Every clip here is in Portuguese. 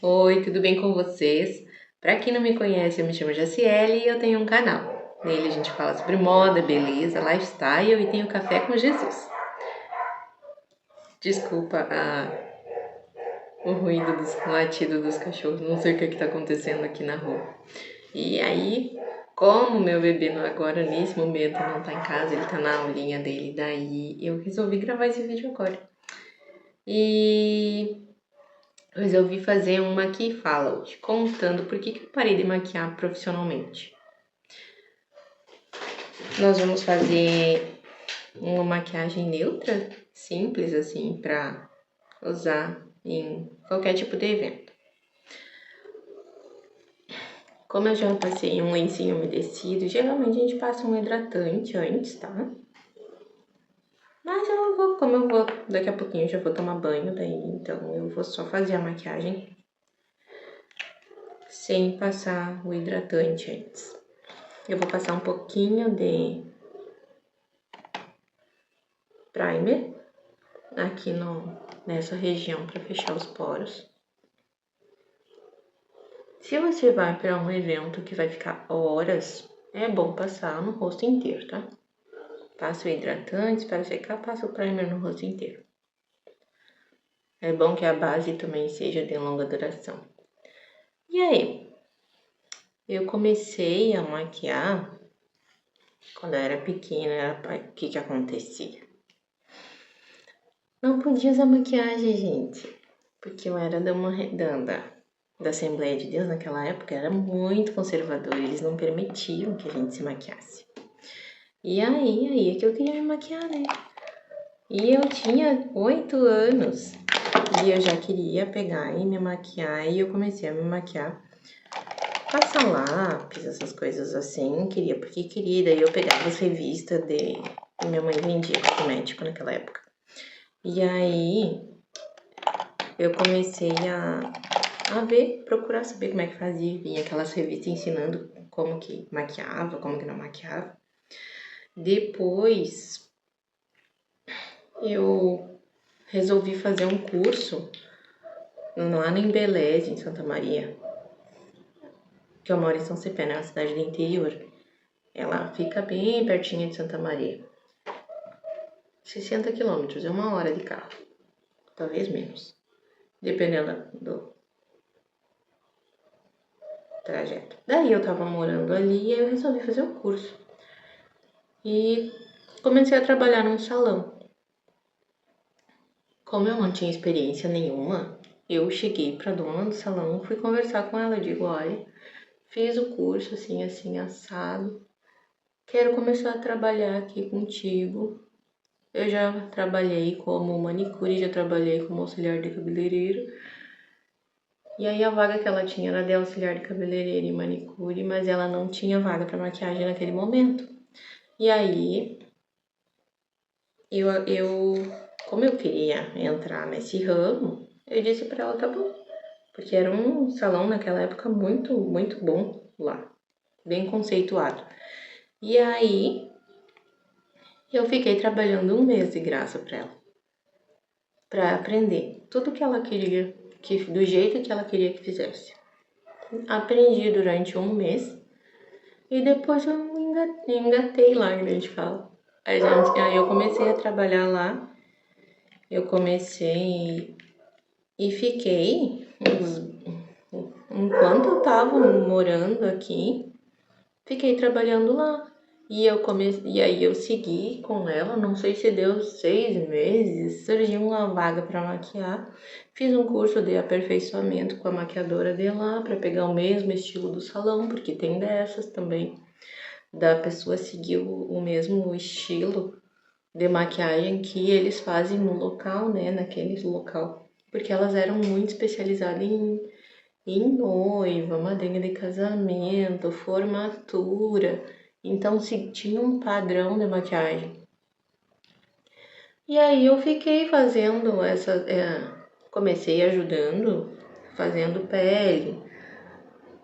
Oi, tudo bem com vocês? Para quem não me conhece, eu me chamo Jaciele e eu tenho um canal. Nele a gente fala sobre moda, beleza, lifestyle e tem o Café com Jesus. Desculpa o ruído dos latidos dos cachorros, não sei o que está acontecendo aqui na rua. E aí, como meu bebê agora nesse momento não tá em casa, ele tá na aulinha dele, daí eu resolvi gravar esse vídeo agora. E resolvi fazer uma que fala hoje, contando por que eu parei de maquiar profissionalmente. Nós vamos fazer uma maquiagem neutra, simples assim, para usar em qualquer tipo de evento. Como eu já passei um lencinho umedecido, geralmente a gente passa um hidratante antes, tá? Mas daqui a pouquinho eu já vou tomar banho, daí então eu vou só fazer a maquiagem sem passar o hidratante antes. Eu vou passar um pouquinho de primer aqui nessa região para fechar os poros. Se você vai para um evento que vai ficar horas, é bom passar no rosto inteiro, tá? Passa o hidratante, para secar, passa o primer no rosto inteiro. É bom que a base também seja de longa duração. E aí? Eu comecei a maquiar quando eu era pequena, o que acontecia? Não podia usar maquiagem, gente, porque eu era da Assembleia de Deus naquela época, era muito conservador, eles não permitiam que a gente se maquiasse. E aí é que eu queria me maquiar, né? E eu tinha 8 anos e eu já queria pegar e me maquiar e eu comecei a me maquiar. Passar lápis, essas coisas assim, porque queria. Daí eu pegava as revistas minha mãe vendia cosmético naquela época. E aí eu comecei a procurar saber como é que fazia. Vinha aquelas revistas ensinando como que maquiava, como que não maquiava. Depois eu resolvi fazer um curso lá no Embeleze, em Santa Maria, que eu moro em São Cepé, né, uma cidade do interior. Ela fica bem pertinho de Santa Maria. 60 quilômetros, é 1 hora de carro, talvez menos, dependendo do trajeto. Daí eu tava morando ali e eu resolvi fazer o curso. E comecei a trabalhar num salão. Como eu não tinha experiência nenhuma, eu cheguei pra dona do salão, fui conversar com ela, digo, olha, fiz o curso assim, assim, assado, quero começar a trabalhar aqui contigo. Eu já trabalhei como manicure, já trabalhei como auxiliar de cabeleireiro. E aí a vaga que ela tinha era de auxiliar de cabeleireiro e manicure, mas ela não tinha vaga para maquiagem naquele momento. E aí como eu queria entrar nesse ramo, eu disse para ela, tá bom. Porque era um salão naquela época muito, muito bom lá, bem conceituado. E aí eu fiquei trabalhando 1 mês de graça para ela, para aprender tudo que ela queria, do jeito que ela queria que fizesse. Aprendi durante 1 mês e depois eu engatei lá, que a gente fala. Aí eu comecei a trabalhar lá, eu comecei e fiquei, enquanto eu tava morando aqui, fiquei trabalhando lá. E aí eu segui com ela, não sei se deu 6 meses, surgiu uma vaga para maquiar. Fiz um curso de aperfeiçoamento com a maquiadora de lá para pegar o mesmo estilo do salão, porque tem dessas também, da pessoa seguir o mesmo estilo de maquiagem que eles fazem no local, né, naquele local, porque elas eram muito especializadas em noiva, madrinha de casamento, formatura, então se tinha um padrão de maquiagem. E aí eu fiquei fazendo comecei ajudando, fazendo pele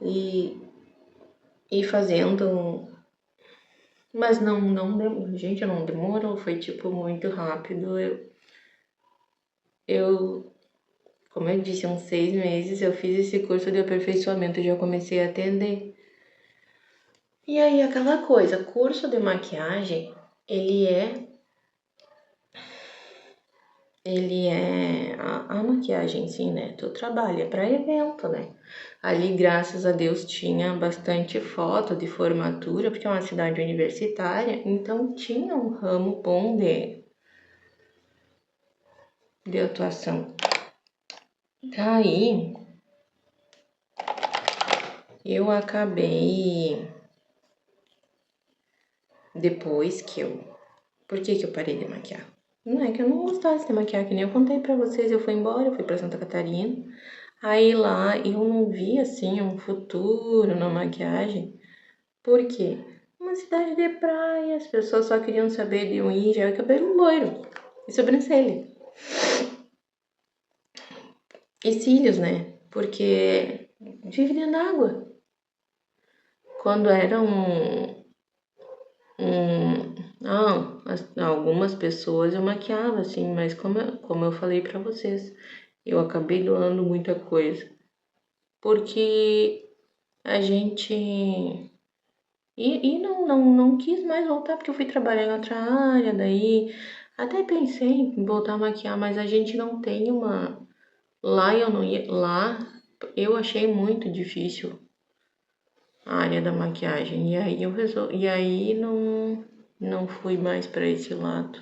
e fazendo, mas gente, não demorou, foi tipo muito rápido. Eu Como eu disse, uns 6 meses eu fiz esse curso de aperfeiçoamento e já comecei a atender. E aí, aquela coisa, curso de maquiagem, ele é a maquiagem em si, né? Tu trabalha para evento, né? Ali, graças a Deus, tinha bastante foto de formatura, porque é uma cidade universitária, então tinha um ramo bom de atuação. Aí, eu acabei, depois que eu... Por que eu parei de maquiar? Não é que eu não gostasse de maquiar, que nem eu contei pra vocês, eu fui embora, eu fui pra Santa Catarina. Aí lá eu não vi, assim, um futuro na maquiagem. Por quê? Uma cidade de praia, as pessoas só queriam saber de um ir, já cabelo loiro e sobrancelha. E cílios, né? Porque vive dentro d'água. Quando era algumas pessoas eu maquiava, assim, mas como eu falei pra vocês, eu acabei doando muita coisa. Porque a gente... E não quis mais voltar, porque eu fui trabalhar em outra área, daí até pensei em voltar a maquiar, mas a gente não tem uma... Lá eu não ia... Lá eu achei muito difícil a área da maquiagem, e aí eu resolvi... E aí não fui mais para esse lado.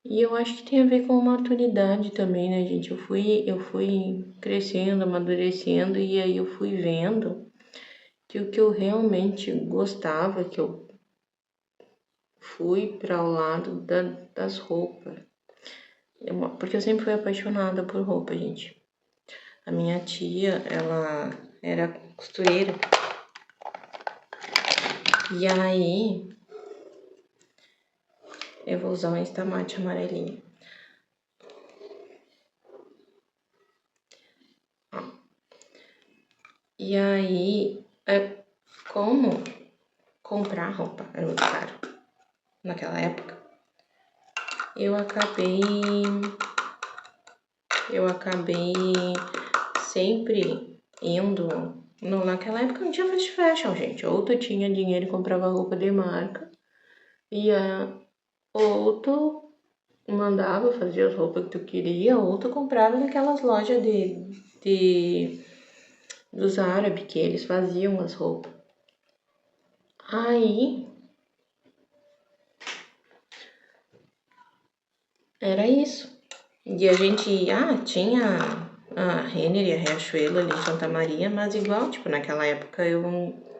E eu acho que tem a ver com maturidade também, né, gente? Eu fui crescendo, amadurecendo, e aí eu fui vendo que o que eu realmente gostava, que eu fui para o lado das roupas. Porque eu sempre fui apaixonada por roupa, gente. A minha tia, ela era costureira. E aí, eu vou usar um estamate amarelinho. Ó. E aí, como comprar roupa era muito caro naquela época, eu acabei sempre indo. Naquela época não tinha fast fashion, gente. Ou tu tinha dinheiro e comprava roupa de marca, ou tu mandava fazer as roupas que tu queria, ou tu comprava naquelas lojas dos árabes que eles faziam as roupas. Aí era isso. E a gente tinha a Renner e a Riachuelo ali em Santa Maria, mas igual, tipo, naquela época eu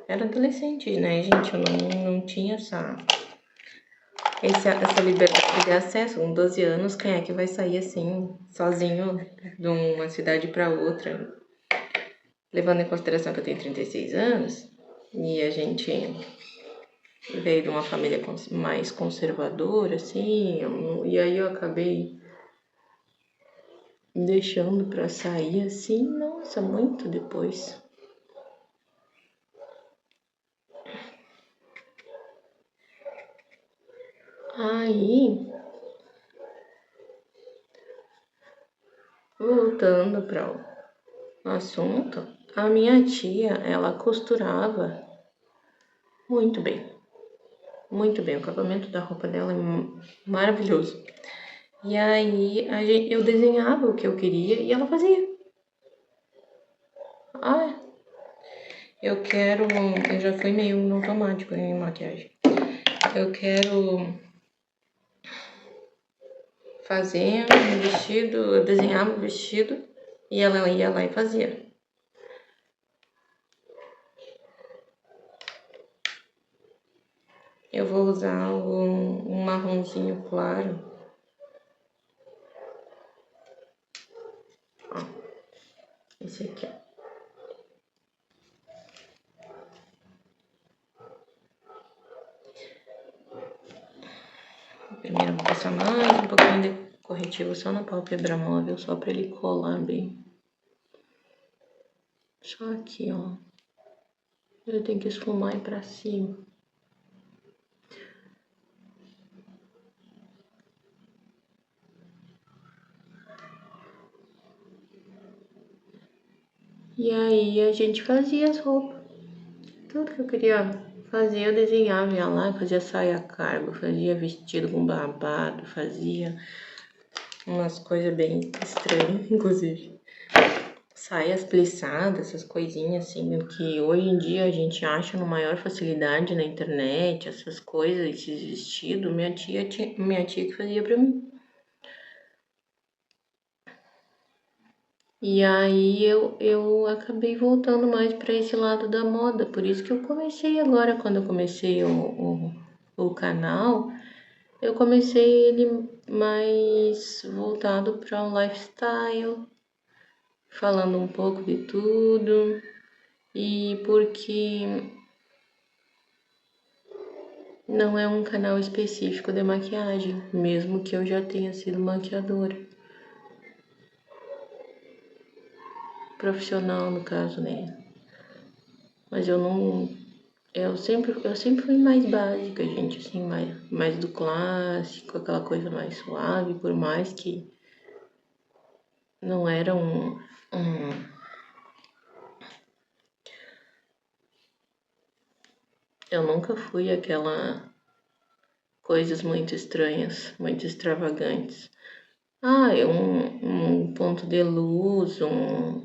era adolescente, né, gente? Eu não tinha essa liberdade de acesso. Com 12 anos, quem é que vai sair assim, sozinho, de uma cidade para outra? Levando em consideração que eu tenho 36 anos, e a gente veio de uma família mais conservadora, assim, e aí eu acabei deixando pra sair assim, nossa, muito depois. Aí, voltando para o assunto, a minha tia, ela costurava muito bem. Muito bem, o acabamento da roupa dela é maravilhoso. E aí, eu desenhava o que eu queria e ela fazia. Eu já fui meio no automático em maquiagem. Eu quero fazer um vestido, eu desenhava um vestido e ela ia lá e fazia. Eu vou usar um marronzinho claro. Ó, esse aqui, ó. Primeiro eu vou passar mais um pouquinho de corretivo só na pálpebra móvel, só pra ele colar bem. Só aqui, ó. Eu tenho que esfumar aí pra cima. E aí a gente fazia as roupas. Tudo que eu queria fazer, eu desenhava, ia lá, fazia saia cargo, fazia vestido com babado, fazia umas coisas bem estranhas, inclusive. Saias plissadas, essas coisinhas assim, que hoje em dia a gente acha com maior facilidade na internet, essas coisas, esses vestidos, minha tia que fazia pra mim. E aí eu acabei voltando mais para esse lado da moda, por isso que eu comecei agora, quando eu comecei o canal, eu comecei ele mais voltado para o lifestyle, falando um pouco de tudo, e porque não é um canal específico de maquiagem, mesmo que eu já tenha sido maquiadora. Profissional, no caso, né? Mas eu não. Eu sempre fui mais básica, gente, assim, mais do clássico, aquela coisa mais suave, por mais que não era eu nunca fui aquela coisas muito estranhas, muito extravagantes. Ah, é um ponto de luz, um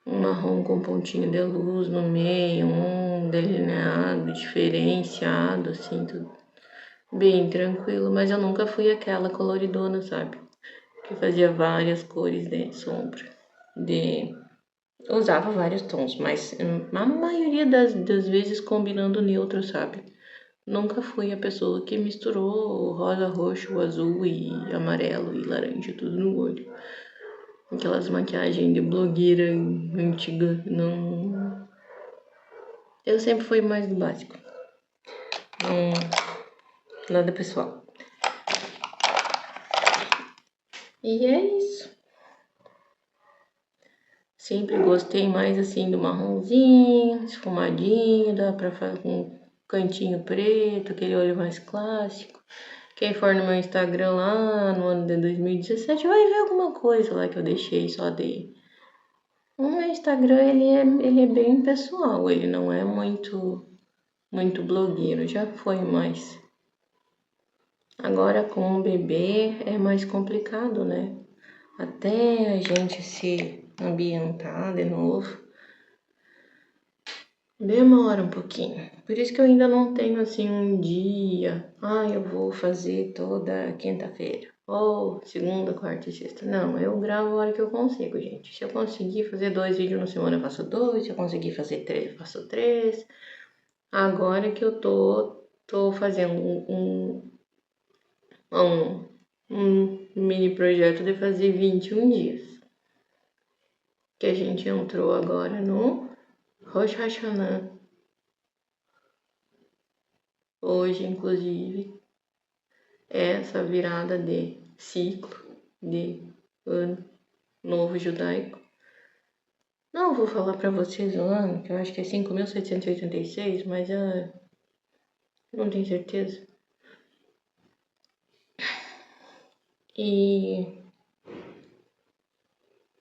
marrom com pontinho de luz no meio, um delineado, diferenciado, assim, tudo bem tranquilo, mas eu nunca fui aquela coloridona, sabe? Que fazia várias cores de sombra, de usava vários tons, mas a maioria das vezes combinando neutro, sabe? Nunca fui a pessoa que misturou rosa, roxo, azul e amarelo e laranja tudo no olho. Aquelas maquiagens de blogueira antiga, não. Eu sempre fui mais do básico. Nada pessoal. E é isso. Sempre gostei mais assim do marronzinho, esfumadinho, dá pra fazer com um cantinho preto, aquele olho mais clássico. Quem for no meu Instagram lá no ano de 2017 vai ver alguma coisa lá que eu deixei só de. O meu Instagram ele é bem pessoal, ele não é muito blogueiro, já foi mais. Agora com o bebê é mais complicado, né? Até a gente se ambientar de novo. Demora um pouquinho. Por isso que eu ainda não tenho assim um dia. Eu vou fazer toda quinta-feira. Ou segunda, quarta e sexta. Não, eu gravo a hora que eu consigo, gente. Se eu conseguir fazer 2 vídeos na semana, eu faço 2. Se eu conseguir fazer 3, eu faço 3. Agora que eu tô fazendo um mini projeto de fazer 21 dias. Que a gente entrou agora no Rosh Hashanah. Hoje, inclusive, é essa virada de ciclo de ano novo judaico. Não vou falar para vocês o ano, que eu acho que é 5.786, mas eu não tenho certeza. E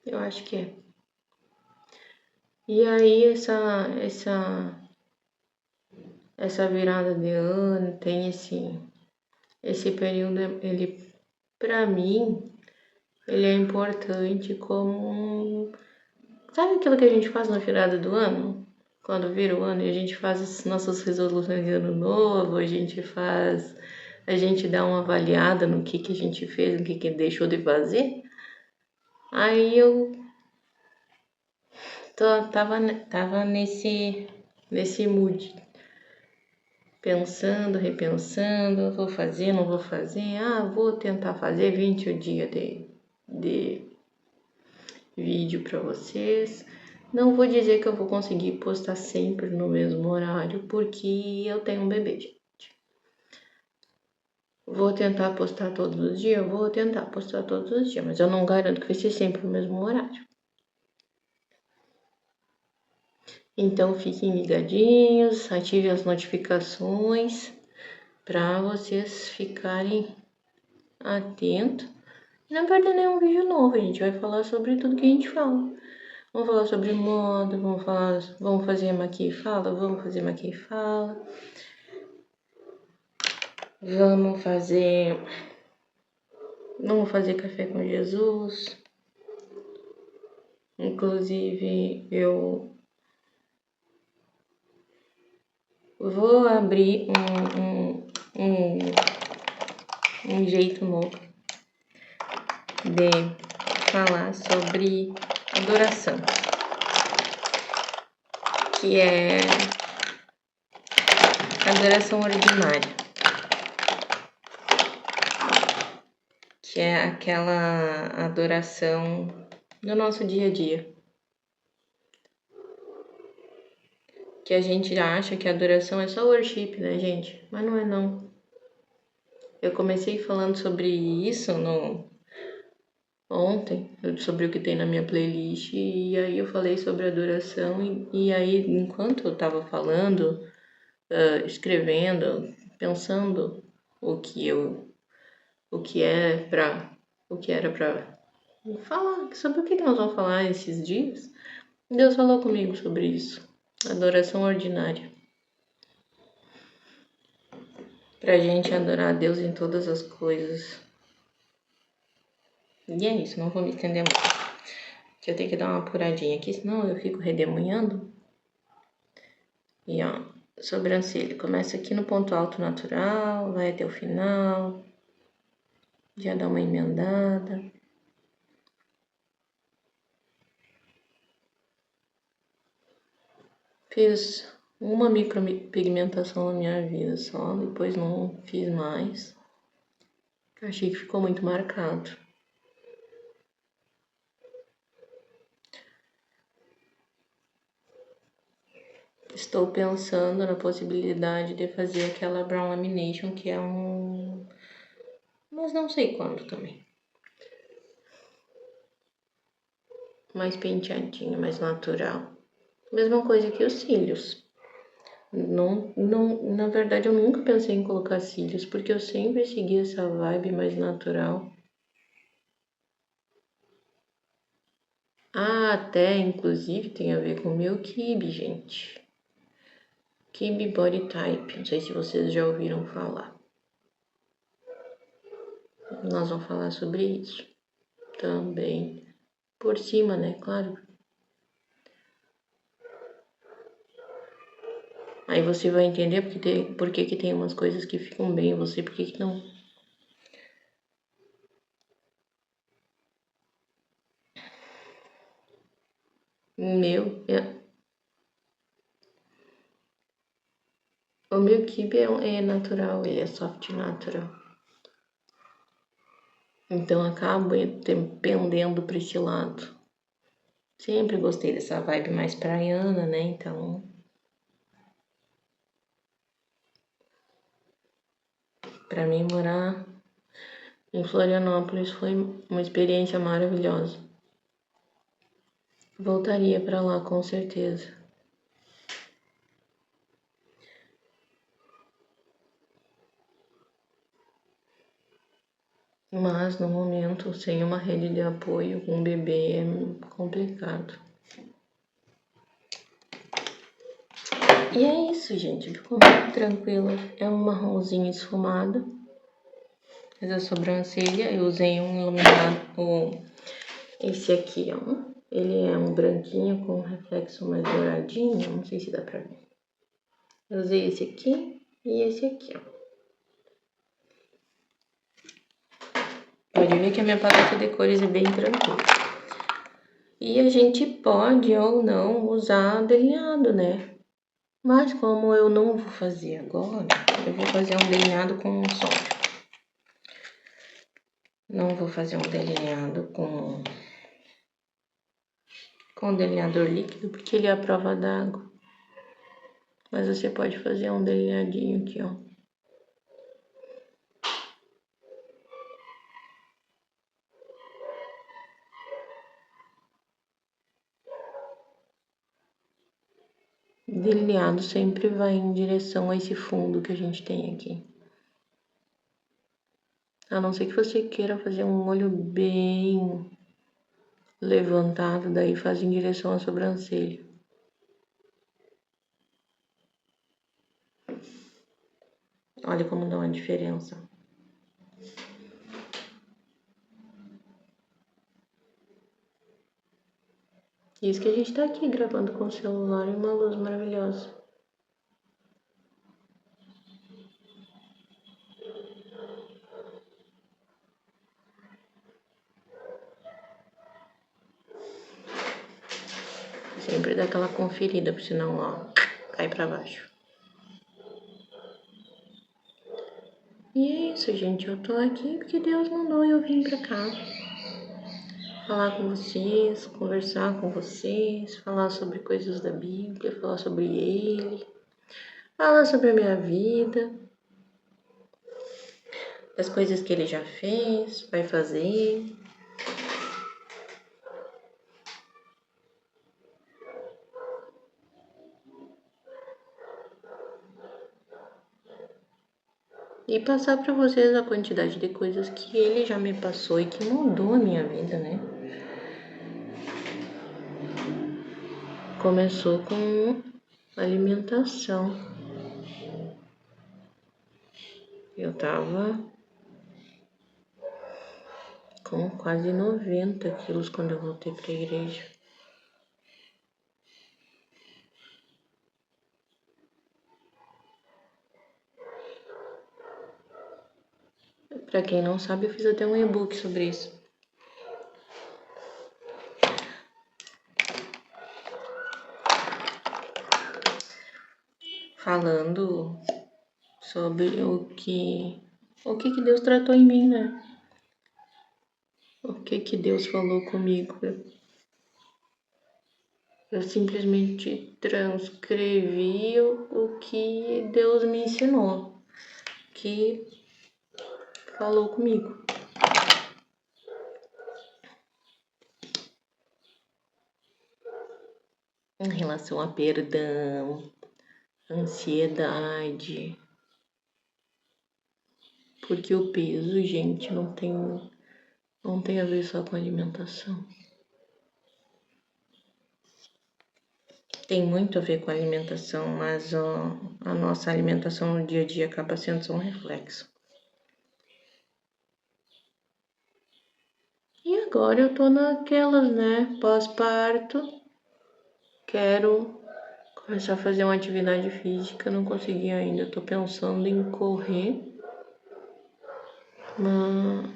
eu acho que é. E aí essa virada de ano tem esse período, ele para mim ele é importante como sabe aquilo que a gente faz na virada do ano? Quando vira o ano e a gente faz as nossas resoluções de ano novo, a gente dá uma avaliada no que a gente fez, no que deixou de fazer. Aí eu tava nesse mood, pensando, repensando, vou fazer, não vou fazer, vou tentar fazer 20 dias de vídeo para vocês. Não vou dizer que eu vou conseguir postar sempre no mesmo horário, porque eu tenho um bebê, gente. Vou tentar postar todos os dias? Vou tentar postar todos os dias, mas eu não garanto que vai ser sempre no mesmo horário. Então fiquem ligadinhos, ativem as notificações para vocês ficarem atentos Não perder nenhum vídeo novo, a gente vai falar sobre tudo que a gente fala. Vamos falar sobre moda, vamos fazer Maqui e Fala, vamos fazer Maqui e Fala. Vamos fazer café com Jesus. Inclusive, eu vou abrir um jeito novo de falar sobre adoração, que é adoração ordinária, que é aquela adoração do nosso dia a dia, que a gente acha que a adoração é só worship, né, gente? Mas não é não. Eu comecei falando sobre isso ontem, sobre o que tem na minha playlist, e aí eu falei sobre adoração, e aí enquanto eu tava falando, escrevendo, pensando o que era pra falar, sobre o que nós vamos falar esses dias, Deus falou comigo sobre isso, adoração ordinária. Pra gente adorar a Deus em todas as coisas. E é isso, não vou me estender mais. Que eu tenho que dar uma apuradinha aqui, senão eu fico redemoinhando. E ó, sobrancelha. Começa aqui no ponto alto natural, vai até o final. Já dá uma emendada. Fiz uma micropigmentação na minha vida só, depois não fiz mais. Achei que ficou muito marcado. Estou pensando na possibilidade de fazer aquela brown lamination, que é mas não sei quando também. Mais penteadinho, mais natural. Mesma coisa que os cílios. Não, na verdade, eu nunca pensei em colocar cílios, porque eu sempre segui essa vibe mais natural. Ah, até, inclusive, tem a ver com o meu Kibe, gente. Kibe Body Type, não sei se vocês já ouviram falar. Nós vamos falar sobre isso também. Por cima, né? Claro. Aí você vai entender por que tem umas coisas que ficam bem em você e por que não. O meu Kibe é natural, ele é soft natural. Então acabo pendendo para esse lado. Sempre gostei dessa vibe mais praiana, né? Então, para mim morar em Florianópolis foi uma experiência maravilhosa. Voltaria para lá com certeza. Mas no momento, sem uma rede de apoio com um bebê é complicado. E é isso, gente. Ficou muito tranquila. É um marronzinho esfumado. Mas a sobrancelha eu usei um iluminado, esse aqui, ó. Ele é um branquinho com reflexo mais douradinho. Não sei se dá pra ver. Eu usei esse aqui e esse aqui, ó. Pode ver que a minha paleta de cores é bem tranquila. E a gente pode ou não usar delineado, né? Mas como eu não vou fazer agora, eu vou fazer um delineado com sombra. Não vou fazer um delineado com delineador líquido, porque ele é a prova d'água. Mas você pode fazer um delineadinho aqui, ó. Delineado sempre vai em direção a esse fundo que a gente tem aqui. A não ser que você queira fazer um olho bem levantado, daí faz em direção à sobrancelha. Olha como dá uma diferença. Isso que a gente tá aqui gravando com o celular e uma luz maravilhosa. Sempre dá aquela conferida, porque senão, ó, cai pra baixo. E é isso, gente. Eu tô aqui porque Deus mandou eu vir pra cá. Falar com vocês, conversar com vocês, falar sobre coisas da Bíblia, falar sobre Ele, falar sobre a minha vida, as coisas que Ele já fez, vai fazer. E passar para vocês a quantidade de coisas que Ele já me passou e que mudou a minha vida, né? Começou com alimentação. Eu tava com quase 90 quilos quando eu voltei pra igreja. Pra quem não sabe, eu fiz até um e-book sobre isso. Falando sobre o que Deus tratou em mim, né? O que Deus falou comigo. Eu simplesmente transcrevi o que Deus me ensinou, que falou comigo. Em relação a perdão, ansiedade. Porque o peso, gente, não tem a ver só com alimentação. Tem muito a ver com a alimentação, mas a nossa alimentação no dia a dia acaba sendo só um reflexo. E agora eu tô naquelas, né? Pós-parto. Quero começar a fazer uma atividade física, não consegui ainda. Tô pensando em correr. Mas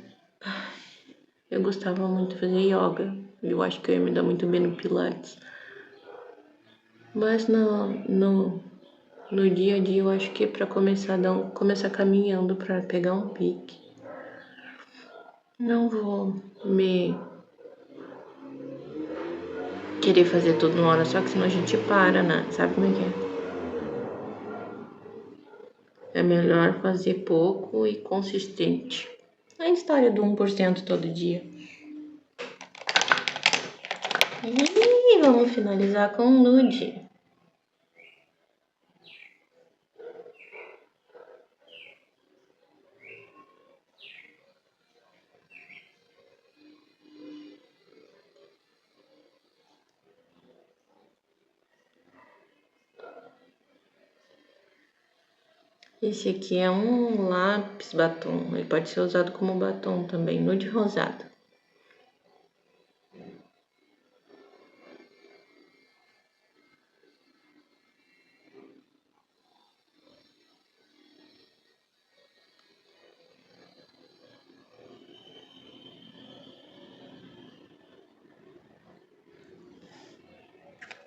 eu gostava muito de fazer yoga. Eu acho que eu ia me dar muito bem no Pilates. Mas no dia a dia eu acho que para começar caminhando para pegar um pique. Não vou me querer fazer tudo numa hora só, que senão a gente para, né? Sabe como é que é? É melhor fazer pouco e consistente. A história do 1% todo dia. E vamos finalizar com um nude. Esse aqui é um lápis batom. Ele pode ser usado como batom também, nude rosado.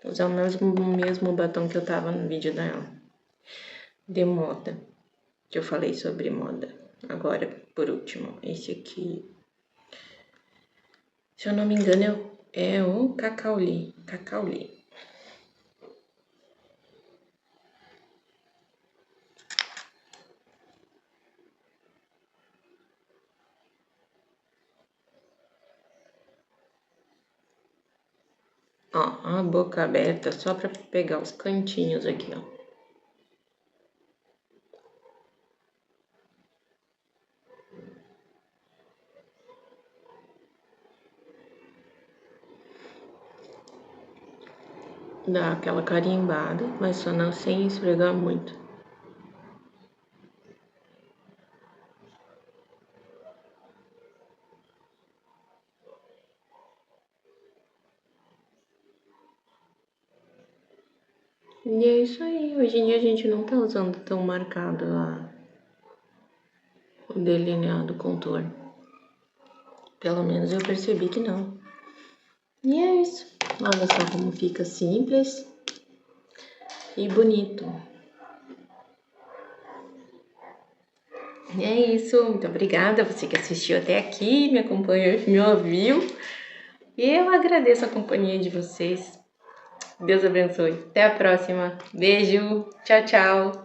Usar o mesmo batom que eu tava no vídeo de moda. Que eu falei sobre moda. Agora, por último, esse aqui. Se eu não me engano, é o Cacauli. Ó, a boca aberta só pra pegar os cantinhos aqui, ó. Dá aquela carimbada, mas só não sem esfregar muito. E é isso aí. Hoje em dia a gente não tá usando tão marcado o delineado, o contorno. Pelo menos eu percebi que não. E é isso. Olha só como fica simples e bonito. E é isso. Muito obrigada a você que assistiu até aqui, me acompanhou, me ouviu. E eu agradeço a companhia de vocês. Deus abençoe. Até a próxima. Beijo. Tchau, tchau.